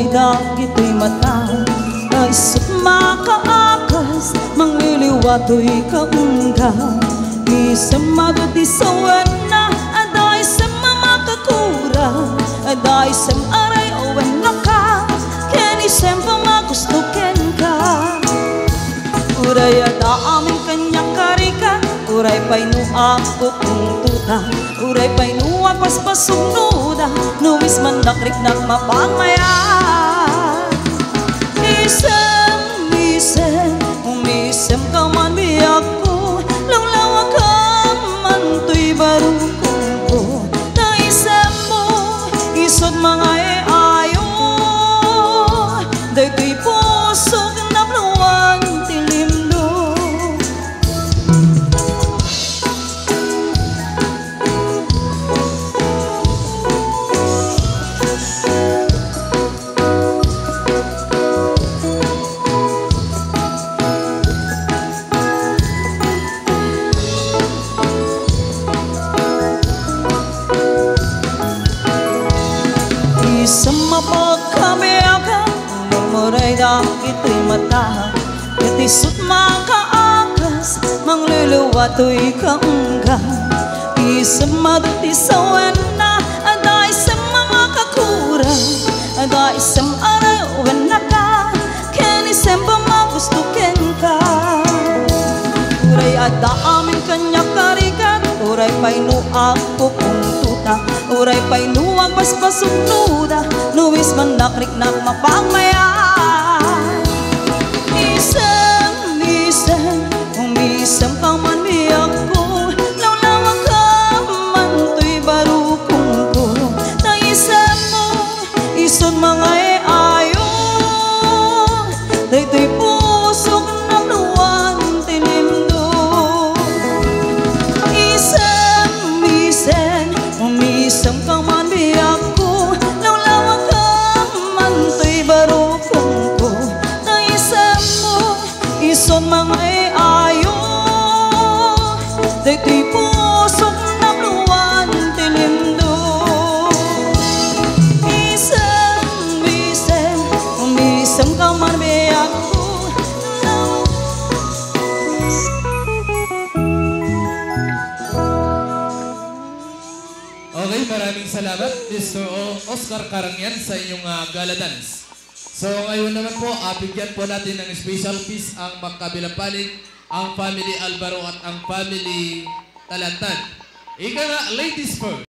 Muray dagito'y mata Isip makaakas Mangliliwato'y kaungga Isang maguti sa wena Aday sa mamakakura Aday sa aray o wena ka Kani sempa magustukin ka Uray ada aming kanya karika Uray pa'y nuako kung tuta Uray pa'y nuwapas pasugnuda Nuwis man nakrik-nak mapangmaya Umisem ka man biyak ko Lawlawa ka man to'y barukong ko Naisem mo isod mga ayo Day to'y pusok napluwang tilimdo Sa mapagkamiyakan Muray dagito'y mata Katisot makaakas Mangliliwato'y kaungga Isang maduti sa wena Aday sa mamakakura Aday sa aray wena ka Kani sempa magustukin ka Uray ada aming kanya karikat Uray pa'y nuako kung tuta Uray pa'y nuwag mas pasugnuda Nuwis man nakrik-nak mapangmaya Umisem ka man biyak ko Lawlawa ka man to'y barukong ko Naisem mo isod mga ayo Day to'y pusok na luwan tinimdo Umisem ka man biyak ko Lawlawa ka man to'y barukong ko Naisem mo isod mga ayo Day to'y pusok na luwan tinimdo Umisem ka man biyak ko Okay, maraming salamat Mr. Oscar Carangyan sa inyong gala dance. So ngayon naman po, bigyan po natin ng special piece ang magkabilang panig, ang family Alvaro at ang family Talantan. Ika nga, ladies first.